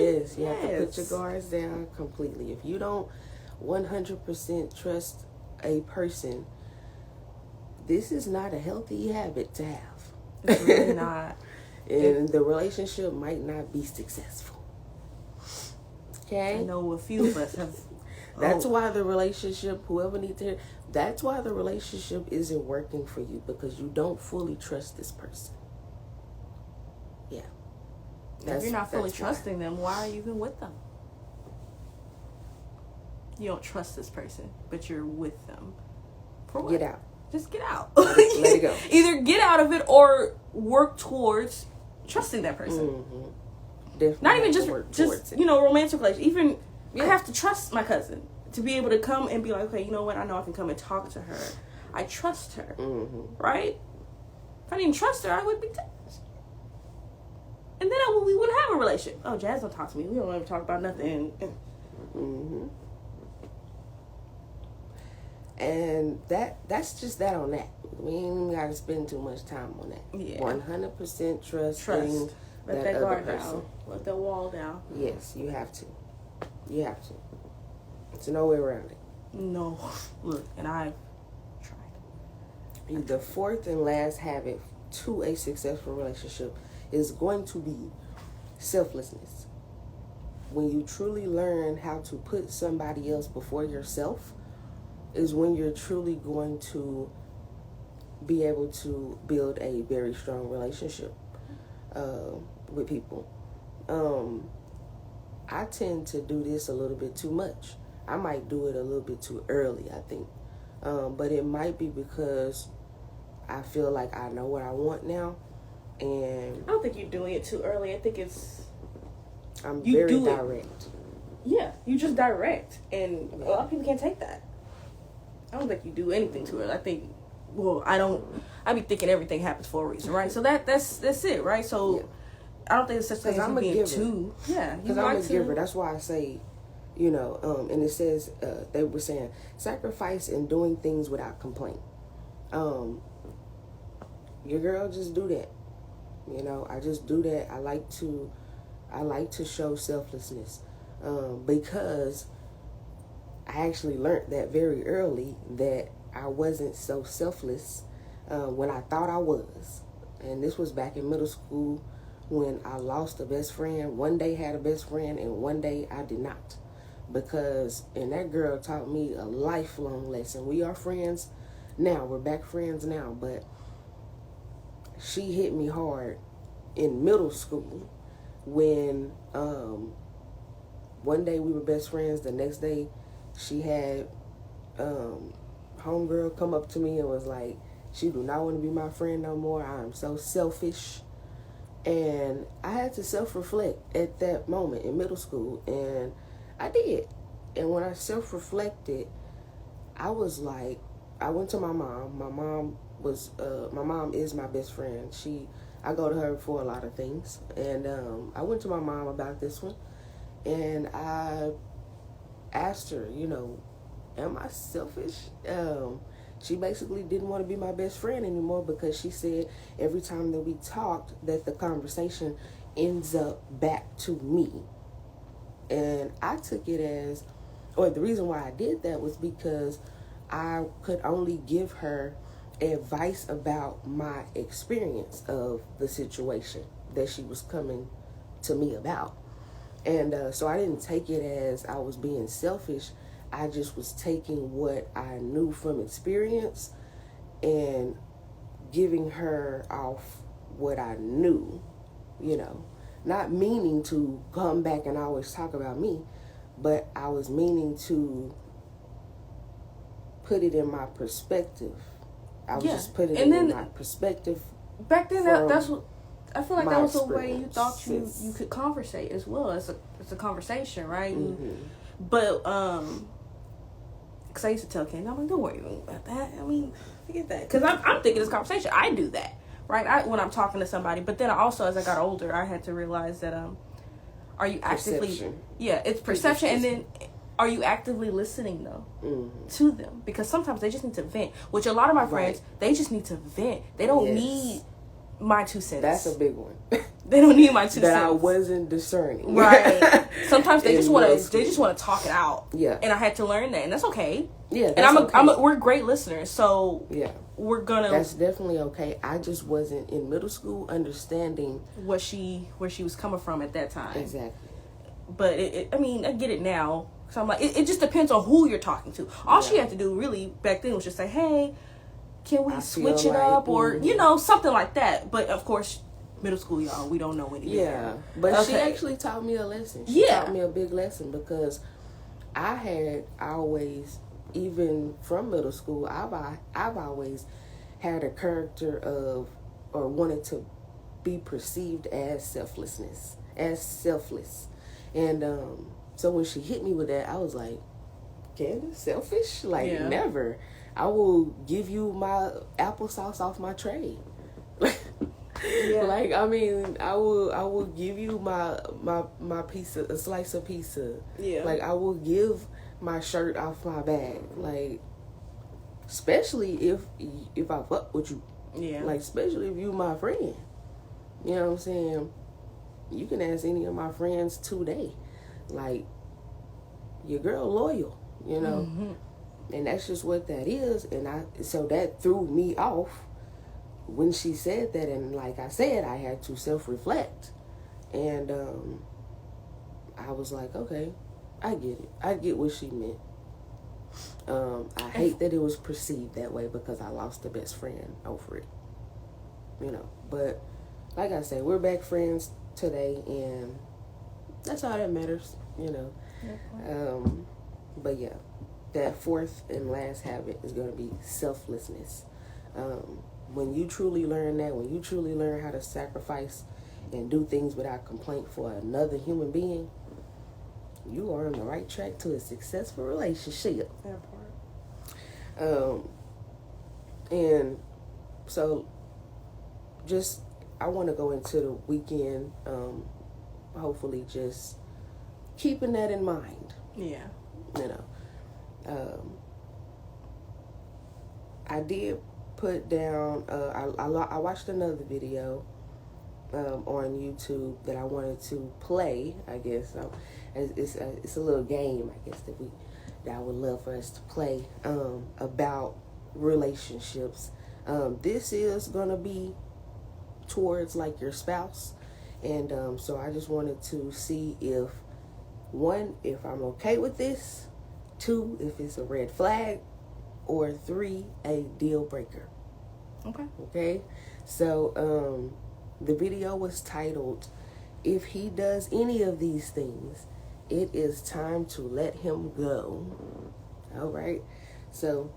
Yes, you have to put your guards down completely. If you don't 100% trust a person, this is not a healthy habit to have. It's really not. And the relationship might not be successful. Okay? I know a few of us have. That's why the relationship, whoever needs to hear, that's why the relationship isn't working for you, because you don't fully trust this person. Yeah. If you're not fully trusting them, why are you even with them? You don't trust this person, but you're with them. For what? Get out. Just get out. Let it go. Either get out of it or work towards trusting that person. Mm-hmm. Definitely. Not even just romantic relations. Even I have to trust my cousin to be able to come and be like, okay, you know what? I know I can come and talk to her. I trust her. Mm-hmm. Right? If I didn't trust her, I would be. And then we wouldn't have a relationship. Oh, Jazz don't talk to me. We don't ever talk about nothing. Mm-hmm. And that's just that on that. We ain't even got to spend too much time on that. Yeah. 100% trust. Let that guard down. Let that wall down. Yes, you have to. You have to. There's no way around it. No. Look, and I've tried. The fourth and last habit to a successful relationship is going to be selflessness. When you truly learn how to put somebody else before yourself is when you're truly going to be able to build a very strong relationship with people. I tend to do this a little bit too much. I might do it a little bit too early, I think. But it might be because I feel like I know what I want now. And I don't think you're doing it too early. I think I'm very direct. Yeah, you just direct. And a lot of people can't take that. I don't think you do anything too early. I think, I be thinking everything happens for a reason, right? So that's it, right? So I don't think it's such thing as being too. Yeah, because I'm a giver. That's why I say, and it says, they were saying, sacrifice and doing things without complaint. Your girl just do that. I just do that. I like to show selflessness, because I actually learned that very early that I wasn't so selfless when I thought I was. And this was back in middle school when I lost a best friend. One day had a best friend and one day I did not. And that girl taught me a lifelong lesson. We are friends now. We're back friends now. But she hit me hard in middle school when one day we were best friends. The next day she had homegirl come up to me and was like, she do not want to be my friend no more. I am so selfish. And I had to self-reflect at that moment in middle school, and I did. And when I self-reflected, I was like, I went to my mom. My mom is my best friend. I go to her for a lot of things. And I went to my mom about this one, and I asked her, am I selfish? She basically didn't want to be my best friend anymore because she said every time that we talked that the conversation ends up back to me. And I took it as, the reason why I did that was because I could only give her advice about my experience of the situation that she was coming to me about. And so I didn't take it as I was being selfish. I just was taking what I knew from experience and giving her off what I knew, not meaning to come back and always talk about me, but I was meaning to put it in my perspective. I was just putting it in my perspective. Back then, that's what I feel like that was the way you thought you could conversate as well. It's a conversation, right? Mm-hmm. But because I used to tell Candy, I'm like, don't worry about that. I mean, forget that. Because I'm thinking this conversation. I do that, right? When I'm talking to somebody. But then also, as I got older, I had to realize that, are you actively... Perception. Yeah, it's perception. And then, are you actively listening, though, to them? Because sometimes they just need to vent. Which a lot of my friends, they just need to vent. They don't need my 2 cents. That's a big one. They don't need my 2 cents. That I wasn't discerning. Right. Sometimes they just want to talk it out. Yeah. And I had to learn that, and that's okay. Yeah. And we're great listeners, so yeah, we're gonna. That's definitely okay. I just wasn't in middle school understanding where she was coming from at that time. Exactly. But I mean, I get it now. So I'm like, it just depends on who you're talking to. All she had to do really back then was just say, hey, can we switch it up? Or, you know, something like that. But, of course, middle school, y'all, we don't know anything. Yeah. But she actually taught me a lesson. She taught me a big lesson because I always, even from middle school, I've always had a character of, or wanted to be perceived as selfless. And so when she hit me with that, I was like, Kandice, selfish? Like, never. I will give you my applesauce off my tray. Like, I mean, I will give you my pizza, a slice of pizza. Yeah. Like, I will give my shirt off my bag. Like, especially if I fuck with you. Yeah. Like, especially if you my friend. You know what I'm saying? You can ask any of my friends today. Like, your girl loyal, you know? Mm-hmm. And that's just what that is. And so that threw me off when she said that. And like I said, I had to self-reflect. And I was like, okay, I get it. I get what she meant. I hate that it was perceived that way because I lost a best friend over it. You know, but like I said, we're back friends today, and that's all that matters, you know. But yeah, that fourth and last habit is going to be selflessness. When you truly learn that, when you truly learn how to sacrifice and do things without complaint for another human being, you are on the right track to a successful relationship. That part. And so just, I want to go into the weekend, hopefully just keeping that in mind. Yeah. You know, I did put down, I watched another video on YouTube that I wanted to play, I guess. It's a little game, I guess, that I would love for us to play about relationships. This is going to be towards like your spouse, and so I just wanted to see if I'm okay with this, 2, if it's a red flag, or 3, a deal breaker. Okay, so the video was titled, "If he does any of these things, it is time to let him go." All right, so